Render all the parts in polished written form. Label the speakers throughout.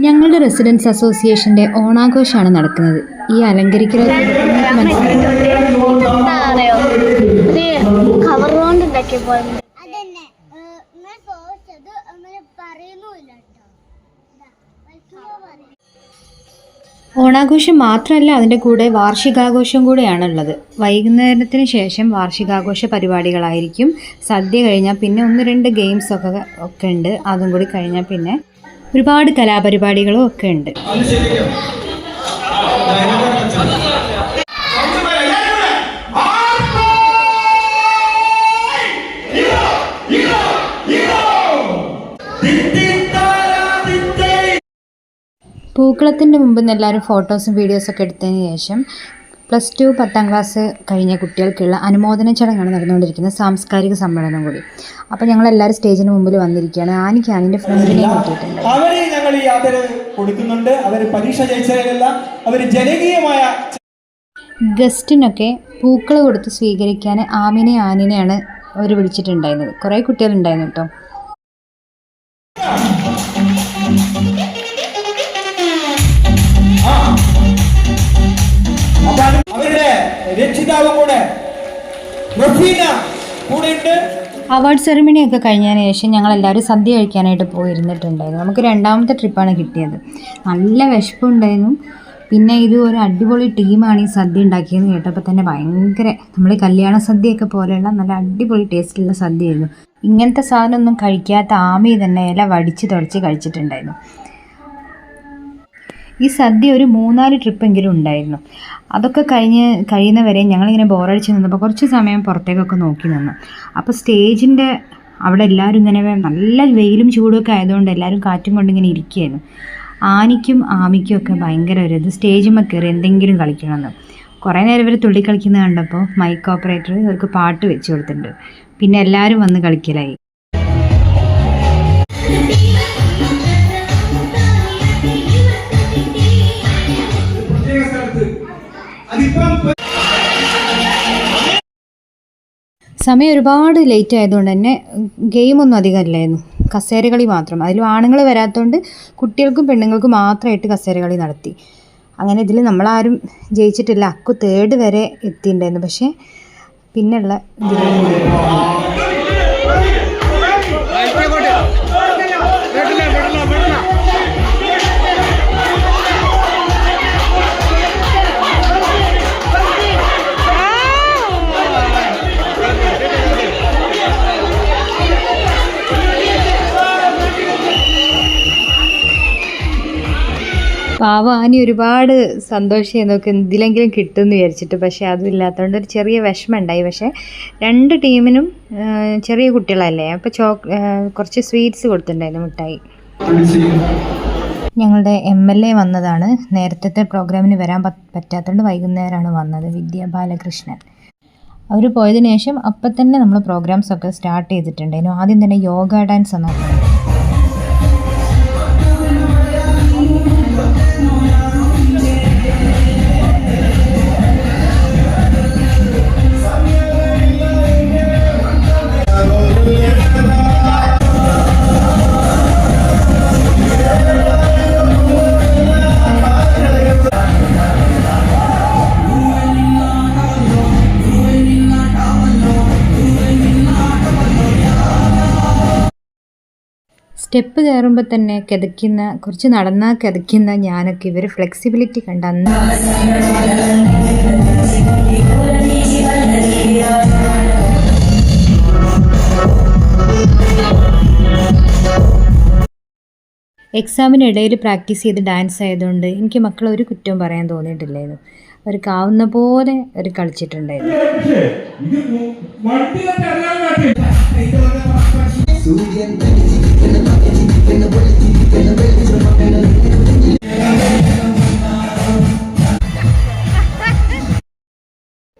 Speaker 1: ഞങ്ങളുടെ റെസിഡൻസ് അസോസിയേഷന്റെ ഓണാഘോഷമാണ് നടക്കുന്നത്. ഈ അലങ്കരിക്കൽ ഓണാഘോഷം മാത്രമല്ല, അതിൻ്റെ കൂടെ വാർഷികാഘോഷം കൂടെയാണുള്ളത്. വൈകുന്നേരത്തിന് ശേഷം വാർഷികാഘോഷ പരിപാടികളായിരിക്കും. സദ്യ കഴിഞ്ഞാൽ പിന്നെ 1-2 ഗെയിംസ് ഒക്കെ ഉണ്ട്. അതും കൂടി കഴിഞ്ഞാൽ പിന്നെ ഒരുപാട് കലാപരിപാടികളും ഒക്കെ ഉണ്ട്. പൂക്കളത്തിൻ്റെ മുമ്പ് നിന്ന് എല്ലാവരും ഫോട്ടോസും വീഡിയോസൊക്കെ എടുത്തതിന് ശേഷം +2 10ാം ക്ലാസ് കഴിഞ്ഞ കുട്ടികൾക്കുള്ള അനുമോദന ചടങ്ങാണ് നടന്നുകൊണ്ടിരിക്കുന്നത്. സാംസ്കാരിക സമ്മേളനം കൂടി. അപ്പോൾ ഞങ്ങളെല്ലാവരും സ്റ്റേജിന് മുമ്പിൽ വന്നിരിക്കുകയാണ്. ആനിക്ക് ആനിൻ്റെ ഫ്രണ്ടിനെയും കിട്ടിയിട്ടുണ്ട്.
Speaker 2: അവരെ ഞങ്ങൾ ഈ ആദരവ് കൊടുക്കുന്നുണ്ട്. അവർ പരീക്ഷ ജയിച്ചവരല്ല, അവർ ജനകീയമായ
Speaker 1: ഗസ്റ്റിനൊക്കെ പൂക്കൾ കൊടുത്ത് സ്വീകരിക്കാൻ ആനിനെയാണ് അവർ വിളിച്ചിട്ടുണ്ടായിരുന്നത്. കുറേ കുട്ടികളുണ്ടായിരുന്നു കേട്ടോ.
Speaker 2: അവരുടെ രക്ഷിതാവും കൂടെ
Speaker 1: അവാർഡ് സെറിമണി ഒക്കെ കഴിഞ്ഞതിന് ശേഷം ഞങ്ങളെല്ലാവരും സദ്യ കഴിക്കാനായിട്ട് പോയിരുന്നിട്ടുണ്ടായിരുന്നു. നമുക്ക് 2ാമത്തെ ട്രിപ്പാണ് കിട്ടിയത്. നല്ല വിശപ്പുണ്ടായിരുന്നു. പിന്നെ ഇത് ഒരു അടിപൊളി ടീമാണ് ഈ സദ്യ ഉണ്ടാക്കിയെന്ന് കേട്ടപ്പോൾ തന്നെ ഭയങ്കര, നമ്മൾ കല്യാണ സദ്യയൊക്കെ പോലെയുള്ള നല്ല അടിപൊളി ടേസ്റ്റുള്ള സദ്യയായിരുന്നു. ഇങ്ങനത്തെ സാധനമൊന്നും കഴിക്കാത്ത ആമി തന്നെ ഇല വടിച്ച് തുടച്ച് കഴിച്ചിട്ടുണ്ടായിരുന്നു. ഈ സദ്യ ഒരു 3-4 ട്രിപ്പെങ്കിലും ഉണ്ടായിരുന്നു. അതൊക്കെ കഴിയുന്നവരെ ഞങ്ങളിങ്ങനെ ബോറടിച്ച് നിന്നപ്പോൾ കുറച്ച് സമയം പുറത്തേക്കൊക്കെ നോക്കി നിന്നു. അപ്പോൾ സ്റ്റേജിൻ്റെ അവിടെ എല്ലാവരും ഇങ്ങനെ നല്ല വെയിലും ചൂടുമൊക്കെ ആയതുകൊണ്ട് എല്ലാവരും കാറ്റും കൊണ്ടിങ്ങനെ ഇരിക്കുകയായിരുന്നു. ആനിക്കും ആമിക്കും ഒക്കെ ഭയങ്കര ഒരു ഇത് സ്റ്റേജിന്മേൽ കയറി എന്തെങ്കിലും കളിക്കണമെന്ന്. കുറേ നേരം ഇവർ തുള്ളി കളിക്കുന്നത് കണ്ടപ്പോൾ മൈക്ക് ഓപ്പറേറ്റർ അവർക്ക് പാട്ട് വെച്ച് കൊടുത്തിട്ടുണ്ട്. പിന്നെ എല്ലാവരും വന്ന് കളിക്കലായി. സമയം ഒരുപാട് ലേറ്റ് ആയതുകൊണ്ട് തന്നെ ഗെയിമൊന്നും അധികം ഇല്ലായിരുന്നു. കസേരകളി മാത്രം. അതിലും ആണുങ്ങൾ വരാത്തതുകൊണ്ട് കുട്ടികൾക്കും പെണ്ണുങ്ങൾക്കും മാത്രമായിട്ട് കസേരകളി നടത്തി. അങ്ങനെ ഇതിൽ നമ്മളാരും ജയിച്ചിട്ടില്ല. അക്കു 3rd വരെ എത്തിയിട്ടുണ്ടായിരുന്നു. പക്ഷേ പിന്നെയുള്ള പാവ ആനി ഒരുപാട് സന്തോഷം നോക്കി എന്തിലെങ്കിലും കിട്ടുമെന്ന് വിചാരിച്ചിട്ട്. പക്ഷേ അതും ഇല്ലാത്തതുകൊണ്ട് ഒരു ചെറിയ വിഷമം ഉണ്ടായി. പക്ഷേ 2 ടീമിനും ചെറിയ കുട്ടികളല്ലേ, അപ്പോൾ കുറച്ച് സ്വീറ്റ്സ് കൊടുത്തിട്ടുണ്ടായിരുന്നു, മിഠായി. ഞങ്ങളുടെ MLA വന്നതാണ്. നേരത്തെ പ്രോഗ്രാമിന് വരാൻ പറ്റാത്തതുകൊണ്ട് വൈകുന്നേരമാണ് വന്നത്, വിദ്യ ബാലകൃഷ്ണൻ. അവർ പോയതിനു ശേഷം അപ്പം തന്നെ നമ്മൾ പ്രോഗ്രാംസൊക്കെ സ്റ്റാർട്ട് ചെയ്തിട്ടുണ്ടായിരുന്നു. ആദ്യം തന്നെ യോഗ ഡാൻസ് ആണ് നടന്നത്. സ്റ്റെപ്പ് കയറുമ്പോൾ തന്നെ കിതയ്ക്കുന്ന, കുറച്ച് നടന്നാൽ കിതയ്ക്കുന്ന ഞാനൊക്കെ ഇവർ ഫ്ലെക്സിബിലിറ്റി കണ്ട അന്ന് എക്സാമിനിടയിൽ പ്രാക്ടീസ് ചെയ്ത് ഡാൻസ് ആയതുകൊണ്ട് എനിക്ക് മക്കളെ ഒരു കുറ്റവും പറയാൻ തോന്നിയിട്ടില്ലായിരുന്നു. അവർക്ക് ആവുന്ന പോലെ അവർ കളിച്ചിട്ടുണ്ടായിരുന്നു.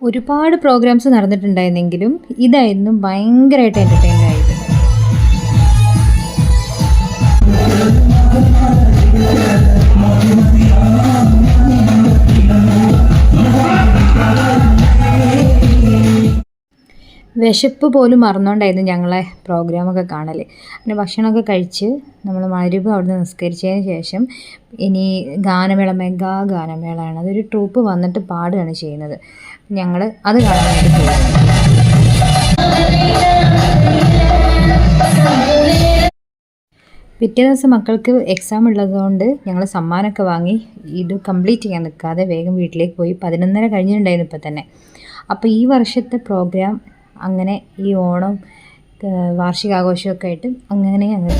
Speaker 1: ഒരുപാട് പ്രോഗ്രാംസ് നടന്നിട്ടുണ്ടായിരുന്നെങ്കിലും ഇതായിരുന്നു ഭയങ്കരമായിട്ട് എൻ്റർടൈൻ ആയത്. വിശപ്പ് പോലും മറന്നുകൊണ്ടായിരുന്നു ഞങ്ങളെ പ്രോഗ്രാമൊക്കെ കാണൽ. പിന്നെ ഭക്ഷണമൊക്കെ കഴിച്ച് നമ്മൾ മഗ്‌രിബ് അവിടെ നിന്ന് നിസ്കരിച്ചതിന് ശേഷം ഇനി ഗാനമേള, മെഗാ ഗാനമേളയാണ്. അതൊരു ട്രൂപ്പ് വന്നിട്ട് പാടുകയാണ് ചെയ്യുന്നത്. ഞങ്ങൾ അത് കാണാൻ വേണ്ടി പോയി. പിറ്റേ ദിവസം മക്കൾക്ക് എക്സാം ഉള്ളതുകൊണ്ട് ഞങ്ങൾ സമ്മാനമൊക്കെ വാങ്ങി ഇത് കംപ്ലീറ്റ് ചെയ്യാൻ നിൽക്കാതെ വേഗം വീട്ടിലേക്ക് പോയി. 11:30 കഴിഞ്ഞിട്ടുണ്ടായിരുന്നു ഇപ്പം തന്നെ. അപ്പോൾ ഈ വർഷത്തെ പ്രോഗ്രാം അങ്ങനെ ഈ ഓണം വാർഷികാഘോഷമൊക്കെ ആയിട്ട് അങ്ങനെ ഞങ്ങൾ